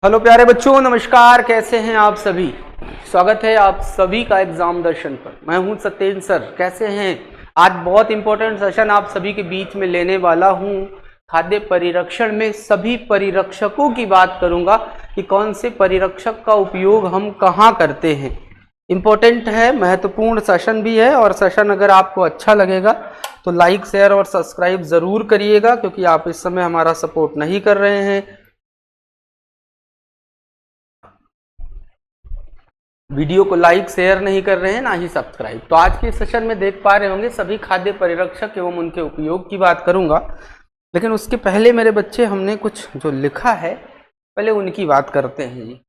Hello प्यारे बच्चों, नमस्कार। कैसे हैं आप सभी? स्वागत है आप सभी का एग्जाम दर्शन पर। मैं हूं सत्येंद्र सर। कैसे हैं? आज बहुत इंपॉर्टेंट सेशन आप सभी के बीच में लेने वाला हूं। खाद्य परिरक्षण में सभी परिरक्षकों की बात करूंगा कि कौन से परिरक्षक का उपयोग हम कहाँ करते हैं। इंपॉर्टेंट है, महत्वपूर्ण सेशन भी है। और सेशन अगर आपको अच्छा लगेगा तो लाइक, शेयर और सब्सक्राइब जरूर करिएगा, क्योंकि आप इस समय हमारा सपोर्ट नहीं कर रहे हैं। वीडियो को लाइक शेयर नहीं कर रहे हैं, ना ही सब्सक्राइब। तो आज के सेशन में देख पा रहे होंगे सभी खाद्य परिरक्षक एवं उनके उपयोग की बात करूंगा। लेकिन उसके पहले मेरे बच्चे, हमने कुछ जो लिखा है पहले उनकी बात करते हैं जी।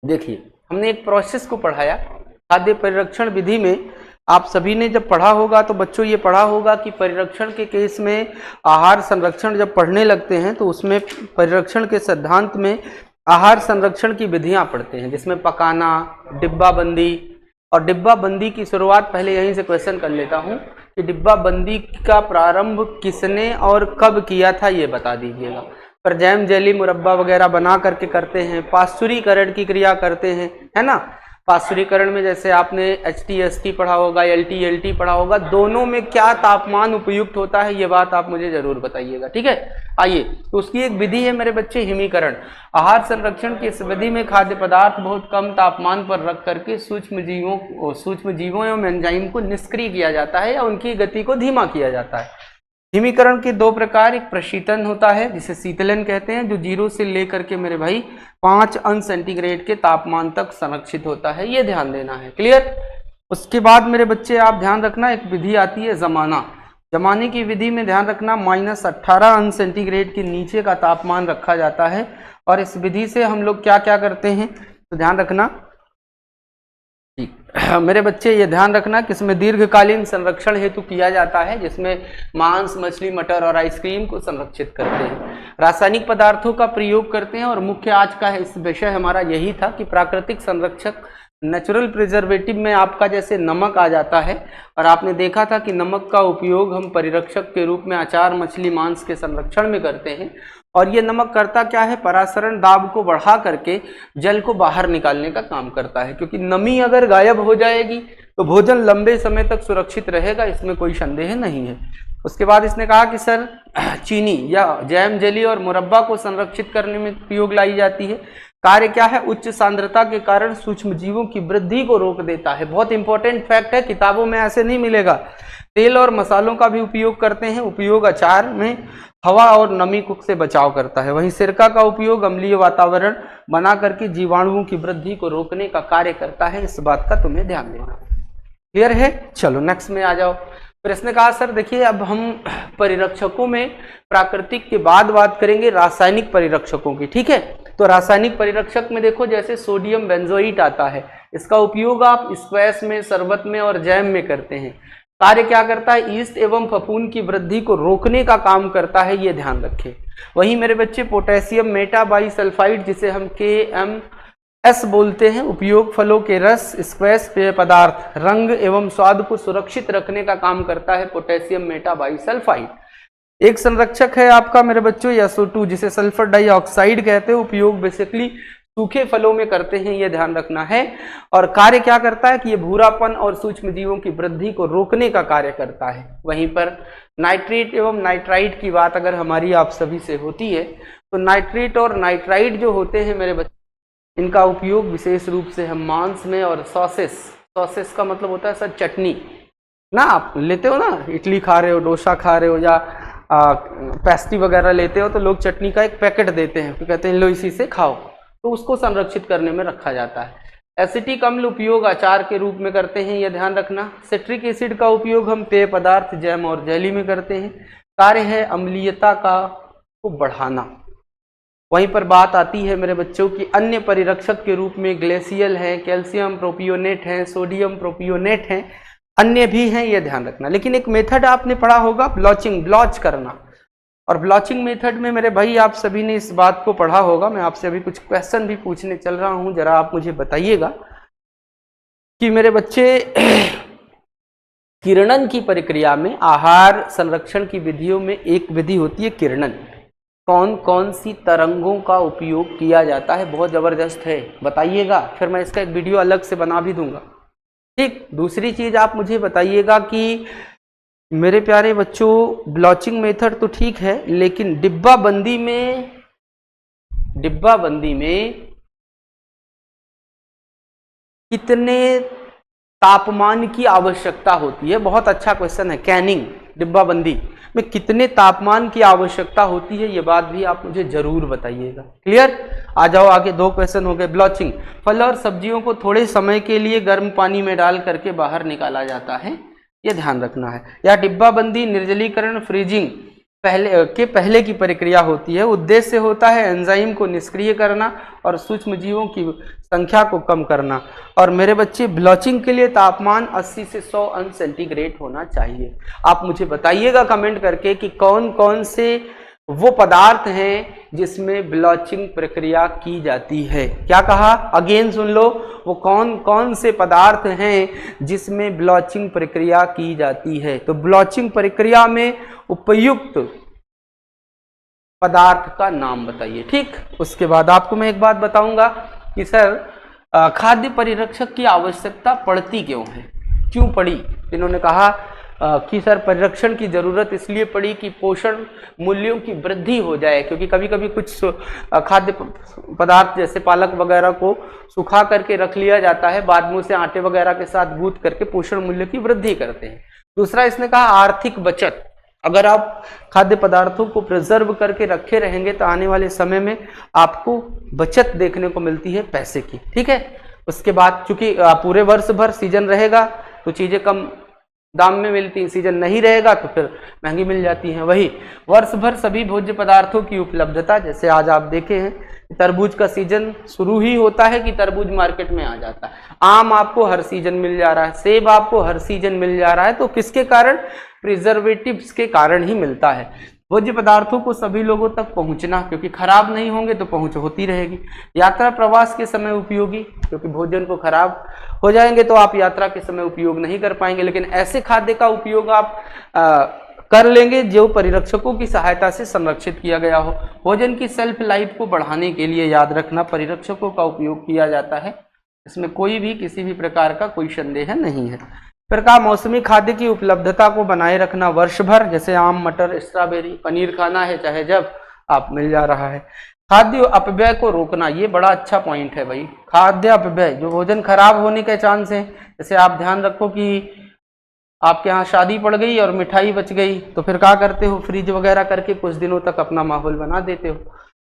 देखिए, हमने एक प्रोसेस को पढ़ाया खाद्य परिरक्षण विधि में। आप सभी ने जब पढ़ा होगा तो बच्चों ये पढ़ा होगा कि परिरक्षण के केस में आहार संरक्षण जब पढ़ने लगते हैं तो उसमें परिरक्षण के सिद्धांत में आहार संरक्षण की विधियां पढ़ते हैं, जिसमें पकाना, डिब्बा बंदी। और डिब्बा बंदी की शुरुआत पहले यहीं से क्वेश्चन कर लेता हूं कि डिब्बा बंदी का प्रारंभ किसने और कब किया था, ये बता दीजिएगा। पर जैम, जेली, मुरब्बा वगैरह बना करके करते हैं। पाश्चुरीकरण की क्रिया करते हैं, है ना। पाश्चुरीकरण में जैसे आपने HT पढ़ा होगा, LT पढ़ा होगा। दोनों में क्या तापमान उपयुक्त होता है, ये बात आप मुझे जरूर बताइएगा, ठीक है। आइए, तो उसकी एक विधि है मेरे बच्चे, हिमीकरण। आहार संरक्षण की इस विधि में खाद्य पदार्थ बहुत कम तापमान पर रख करके सूक्ष्म जीवों एवं एंजाइम को निष्क्रिय किया जाता है या उनकी गति को धीमा किया जाता है। हिमीकरण के दो प्रकार, एक प्रशीतन होता है जिसे शीतलन कहते हैं, जो 0 से लेकर के मेरे भाई 5 अंश सेंटीग्रेड के तापमान तक संरक्षित होता है। ये ध्यान देना है, क्लियर। उसके बाद मेरे बच्चे आप ध्यान रखना, एक विधि आती है जमाना। जमाने की विधि में ध्यान रखना -18 अंश सेंटीग्रेड के नीचे का तापमान रखा जाता है। और इस विधि से हम लोग क्या क्या करते हैं, तो ध्यान रखना मेरे बच्चे, ये ध्यान रखना कि इसमें दीर्घकालीन संरक्षण हेतु किया जाता है, जिसमें मांस, मछली, मटर और आइसक्रीम को संरक्षित करते हैं। रासायनिक पदार्थों का प्रयोग करते हैं। और मुख्य आज का इस विषय हमारा यही था कि प्राकृतिक संरक्षक नेचुरल प्रिजर्वेटिव में आपका जैसे नमक आ जाता है। और आपने देखा था कि नमक का उपयोग हम परिरक्षक के रूप में अचार, मछली, मांस के संरक्षण में करते हैं। और ये नमक करता क्या है, परासरण दाब को बढ़ा करके जल को बाहर निकालने का काम करता है। क्योंकि नमी अगर गायब हो जाएगी तो भोजन लंबे समय तक सुरक्षित रहेगा, इसमें कोई संदेह नहीं है। उसके बाद इसने कहा कि सर, चीनी या जैम, जेली और मुरब्बा को संरक्षित करने में उपयोग लाई जाती है। कार्य क्या है, उच्च सांद्रता के कारण सूक्ष्म जीवों की वृद्धि को रोक देता है। बहुत इंपॉर्टेंट फैक्ट है, किताबों में ऐसे नहीं मिलेगा। तेल और मसालों का भी उपयोग करते हैं। उपयोग अचार में हवा और नमी से बचाव करता है। वहीं सिरका का उपयोग अम्लीय वातावरण बना करके जीवाणुओं की वृद्धि को रोकने का कार्य करता है। इस बात का तुम्हें ध्यान देना, क्लियर है। चलो नेक्स्ट में आ जाओ। प्रश्न कहा सर, देखिए अब हम परिरक्षकों में प्राकृतिक के बाद बात करेंगे रासायनिक परिरक्षकों की, ठीक है। तो रासायनिक परिरक्षक में देखो, जैसे सोडियम बेंजोइट आता है, इसका उपयोग आप स्क्वैश में, शरबत में और जैम में करते हैं। कार्य क्या करता है, ईस्ट एवं फफूंद की वृद्धि को रोकने का काम करता है, ये ध्यान रखें। वहीं मेरे बच्चे पोटेशियम मेटाबाइसल्फाइड, जिसे हम KMS बोलते हैं, उपयोग फलों के रस, स्क्वैश, पेय पदार्थ, रंग एवं स्वाद को सुरक्षित रखने का काम करता है पोटेशियम मेटाबाइसल्फाइड। एक संरक्षक है आपका मेरे बच्चों SO2, जिसे सल्फर डाइऑक्साइड कहते हैं। उपयोग बेसिकली सूखे फलों में करते हैं, ये ध्यान रखना है। और कार्य क्या करता है कि ये भूरापन और सूक्ष्म जीवों की वृद्धि को रोकने का कार्य करता है। वहीं पर नाइट्रेट एवं नाइट्राइट की बात अगर हमारी आप सभी से होती है, तो नाइट्रेट और नाइट्राइट जो होते हैं मेरे बच्चे, इनका उपयोग विशेष रूप से हम मांस में और सॉसेस का मतलब होता है सर चटनी ना, आप लेते हो ना, इडली खा रहे हो, डोसा खा रहे हो या पेस्ट्री वगैरह लेते हो, तो लोग चटनी का एक पैकेट देते हैं, तो कहते हैं लो इसी से खाओ, तो उसको संरक्षित करने में रखा जाता है। एसिटिक अम्ल उपयोग अचार के रूप में करते हैं, यह ध्यान रखना। सिट्रिक एसिड का उपयोग हम पेय पदार्थ, जैम और जेली में करते हैं। कार्य है अम्लीयता को बढ़ाना। वहीं पर बात आती है मेरे बच्चों की अन्य परिरक्षक के रूप में ग्लेसियल है, कैल्शियम प्रोपियोनेट है, सोडियम प्रोपियोनेट है, अन्य भी हैं, यह ध्यान रखना। लेकिन एक मेथड आपने पढ़ा होगा, ब्लॉच करना। और ब्लॉचिंग मेथड में मेरे भाई आप सभी ने इस बात को पढ़ा होगा। मैं आपसे अभी कुछ क्वेश्चन भी पूछने चल रहा हूं, जरा आप मुझे बताइएगा कि मेरे बच्चे किरणन की प्रक्रिया में आहार संरक्षण की विधियों में एक विधि होती है किरणन। कौन कौन सी तरंगों का उपयोग किया जाता है? बहुत ज़बरदस्त है, बताइएगा, फिर मैं इसका एक वीडियो अलग से बना भी दूंगा। ठीक, दूसरी चीज़ आप मुझे बताइएगा कि मेरे प्यारे बच्चों, ब्लॉचिंग मेथड तो ठीक है, लेकिन डिब्बाबंदी में कितने तापमान की आवश्यकता होती है? बहुत अच्छा क्वेश्चन है। कैनिंग, डिब्बाबंदी में कितने तापमान की आवश्यकता होती है, ये बात भी आप मुझे जरूर बताइएगा। क्लियर? आ जाओ आगे, 2 क्वेश्चन हो गए। ब्लॉचिंग, फल और सब्जियों को थोड़े समय के लिए गर्म पानी में डाल करके बाहर निकाला जाता है, ये ध्यान रखना है। या डिब्बाबंदी, निर्जलीकरण, फ्रीजिंग पहले की प्रक्रिया होती है। उद्देश्य होता है एंजाइम को निष्क्रिय करना और सूक्ष्म जीवों की संख्या को कम करना। और मेरे बच्चे, ब्लॉचिंग के लिए तापमान 80 से 100 अंश सेंटीग्रेड होना चाहिए। आप मुझे बताइएगा कमेंट करके कि कौन कौन से वो पदार्थ हैं जिसमें ब्लॉचिंग प्रक्रिया की जाती है। क्या कहा? अगेन सुन लो, वो कौन कौन से पदार्थ हैं जिसमें ब्लॉचिंग प्रक्रिया की जाती है। तो ब्लॉचिंग प्रक्रिया में उपयुक्त पदार्थ का नाम बताइए। ठीक, उसके बाद आपको मैं एक बात बताऊंगा कि सर खाद्य परिरक्षक की आवश्यकता पड़ती क्यों है, क्यों पड़ी? इन्होंने कहा कि सर परिरक्षण की जरूरत इसलिए पड़ी कि पोषण मूल्यों की वृद्धि हो जाए, क्योंकि कभी कभी कुछ खाद्य पदार्थ जैसे पालक वगैरह को सुखा करके रख लिया जाता है, बाद में उसे आटे वगैरह के साथ गूंथ करके पोषण मूल्य की वृद्धि करते हैं। दूसरा इसने कहा आर्थिक बचत, अगर आप खाद्य पदार्थों को प्रिजर्व करके रखे रहेंगे तो आने वाले समय में आपको बचत देखने को मिलती है पैसे की। ठीक है, उसके बाद चूंकि पूरे वर्ष भर सीजन रहेगा तो चीजें कम दाम में मिलती हैं, सीजन नहीं रहेगा तो फिर महंगी मिल जाती हैं। वही वर्ष भर सभी भोज्य पदार्थों की उपलब्धता, जैसे आज आप देखे हैं तरबूज का सीजन शुरू ही होता है कि तरबूज मार्केट में आ जाता है। आम आपको हर सीजन मिल जा रहा है, सेब आपको हर सीजन मिल जा रहा है, तो किसके कारण? प्रिजर्वेटिव्स के कारण ही मिलता है। भोज्य पदार्थों को सभी लोगों तक पहुंचना, क्योंकि खराब नहीं होंगे तो पहुंच होती रहेगी। यात्रा प्रवास के समय उपयोगी, क्योंकि भोजन को खराब हो जाएंगे तो आप यात्रा के समय उपयोग नहीं कर पाएंगे, लेकिन ऐसे खाद्य का उपयोग आप कर लेंगे जो परिरक्षकों की सहायता से संरक्षित किया गया हो। भोजन की सेल्फ लाइफ को बढ़ाने के लिए याद रखना परिरक्षकों का उपयोग किया जाता है, इसमें कोई भी किसी भी प्रकार का कोई संदेह नहीं है। फिर कहा मौसमी खाद्य की उपलब्धता को बनाए रखना वर्ष भर, जैसे आम, मटर, स्ट्रॉबेरी, पनीर खाना है चाहे जब आप मिल जा रहा है। खाद्य अपव्यय को रोकना, ये बड़ा अच्छा पॉइंट है भाई। खाद्य अपव्यय, जो भोजन खराब होने के चांस है, जैसे आप ध्यान रखो कि आपके यहाँ शादी पड़ गई और मिठाई बच गई तो फिर क्या करते हो? फ्रिज वगैरह करके कुछ दिनों तक अपना माहौल बना देते हो।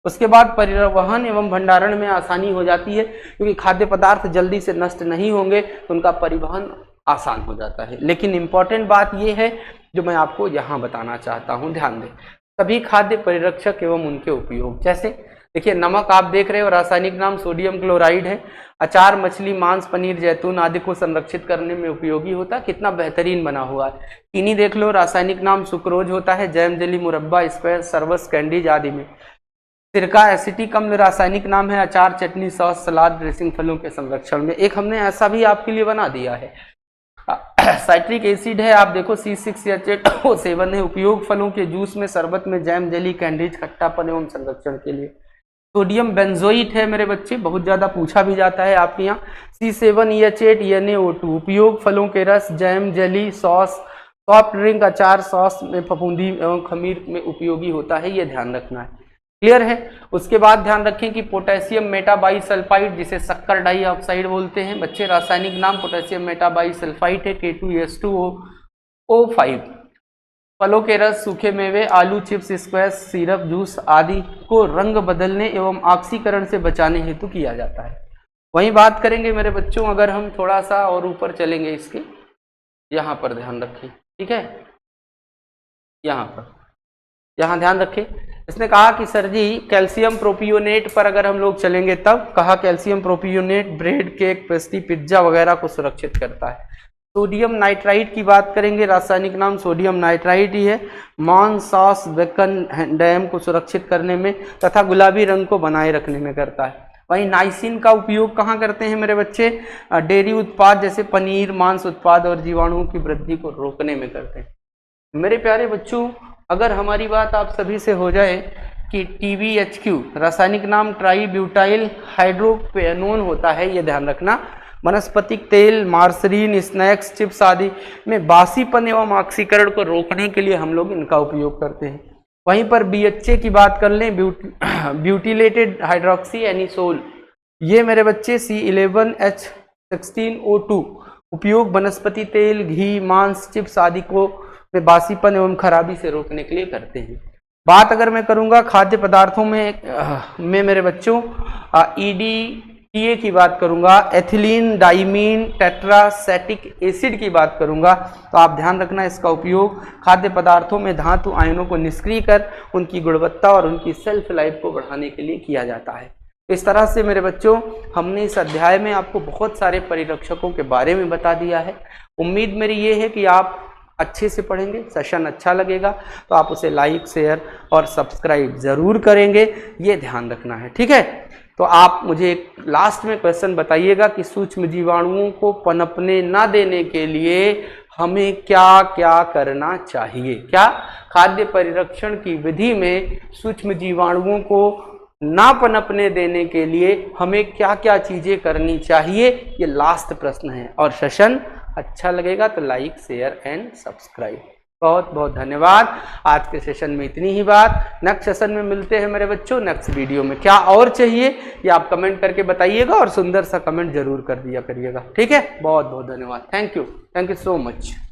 उसके बाद परिवहन एवं भंडारण में आसानी हो जाती है, क्योंकि खाद्य पदार्थ जल्दी से नष्ट नहीं होंगे तो उनका परिवहन आसान हो जाता है। लेकिन इंपॉर्टेंट बात यह है जो मैं आपको यहाँ बताना चाहता हूँ, ध्यान दें। सभी खाद्य परिरक्षक एवं उनके उपयोग, जैसे देखिए नमक आप देख रहे हो, रासायनिक नाम सोडियम क्लोराइड है। अचार, मछली, मांस, पनीर, जैतून आदि को संरक्षित करने में उपयोगी होता है। कितना बेहतरीन बना हुआ है। चीनी देख लो, रासायनिक नाम सुक्रोज होता है। जैम, जेली, मुरब्बा, स्क्वैश, सरबस, कैंडीज आदि में। सिरका एसिटिक अम्ल रासायनिक नाम है। अचार, चटनी, सॉस, सलाद, ड्रेसिंग फलों के संरक्षण में। एक हमने ऐसा भी आपके लिए बना दिया है, साइट्रिक एसिड है, आप देखो C6H8O7 है। उपयोग फलों के जूस में, शरबत में, जैम, जेली, कैंडीज, खट्टापन एवं संरक्षण के लिए। सोडियम बेंजोइट है मेरे बच्चे, बहुत ज्यादा पूछा भी जाता है आपके यहाँ। C7H8NaO2 उपयोग फलों के रस, jam, jelly, sauce, soft drink, अचार, सॉस में, फफूंदी एवं खमीर में उपयोगी होता है, ये ध्यान रखना है। क्लियर है? उसके बाद ध्यान रखें कि पोटेशियम मेटाबाइसल्फाइड, जिसे शक्कर डाइऑक्साइड बोलते हैं बच्चे, रासायनिक नाम पोटेशियम मेटाबाइसल्फाइड है। K2S2O5 फलों के रस, सूखे मेवे, आलू चिप्स, स्क्वैश, सिरप, जूस आदि को रंग बदलने एवं ऑक्सीकरण से बचाने हेतु किया जाता है। वहीं बात करेंगे मेरे बच्चों, अगर हम थोड़ा सा और ऊपर चलेंगे, इसके यहाँ पर ध्यान रखें, ठीक है, यहाँ ध्यान रखें। इसने कहा कि सर जी कैल्शियम प्रोपियोनेट पर अगर हम लोग चलेंगे तब कहा calcium propionate bread, cake, pastry, pizza वगैरह को सुरक्षित करता है। सोडियम नाइट्राइट की बात करेंगे, रासायनिक नाम सोडियम नाइट्राइट ही है। मांस, सॉस, बेकन, डैम को सुरक्षित करने में तथा गुलाबी रंग को बनाए रखने में करता है। वहीं नाइसिन का उपयोग कहाँ करते हैं मेरे बच्चे? डेयरी उत्पाद जैसे पनीर, मांस उत्पाद और जीवाणुओं की वृद्धि को रोकने में करते हैं। मेरे प्यारे बच्चों, अगर हमारी बात आप सभी से हो जाए कि TBHQ रासायनिक नाम ट्राई ब्यूटाइल हाइड्रोक्विनोन होता है, ये ध्यान रखना। वनस्पतिक तेल, मार्सरीन, स्नैक्स, चिप्स आदि में बासीपन एवं ऑक्सीकरण को रोकने के लिए हम लोग इनका उपयोग करते हैं। वहीं पर BHA की बात कर लें, ब्यूटिलेटेड हाइड्रोक्सी एनिसोल, ये मेरे बच्चे C11H16O2 उपयोग वनस्पति तेल, घी, मांस, चिप्स आदि को में बासीपन एवं खराबी से रोकने के लिए करते हैं। बात अगर मैं करूंगा खाद्य पदार्थों में मेरे बच्चों EDTA की बात करूंगा, एथिलीन डाइमीन टेट्रासेटिक एसिड की बात करूंगा, तो आप ध्यान रखना इसका उपयोग खाद्य पदार्थों में धातु आयनों को निष्क्रिय कर उनकी गुणवत्ता और उनकी सेल्फ लाइफ को बढ़ाने के लिए किया जाता है। इस तरह से मेरे बच्चों हमने इस अध्याय में आपको बहुत सारे परिरक्षकों के बारे में बता दिया है। उम्मीद मेरी ये है कि आप अच्छे से पढ़ेंगे, सेशन अच्छा लगेगा तो आप उसे लाइक, शेयर और सब्सक्राइब जरूर करेंगे, ये ध्यान रखना है, ठीक है। तो आप मुझे एक लास्ट में क्वेश्चन बताइएगा कि सूक्ष्म जीवाणुओं को पनपने ना देने के लिए हमें क्या क्या करना चाहिए। क्या खाद्य परिरक्षण की विधि में सूक्ष्म जीवाणुओं को ना पनपने देने के लिए हमें क्या क्या चीजें करनी चाहिए, ये लास्ट प्रश्न है। और सेशन अच्छा लगेगा तो लाइक, शेयर एंड सब्सक्राइब। बहुत बहुत धन्यवाद। आज के सेशन में इतनी ही बात। नेक्स्ट सेशन में मिलते हैं मेरे बच्चों। नेक्स्ट वीडियो में क्या और चाहिए ये आप कमेंट करके बताइएगा और सुंदर सा कमेंट जरूर कर दिया करिएगा, ठीक है। बहुत बहुत धन्यवाद। Thank you so much.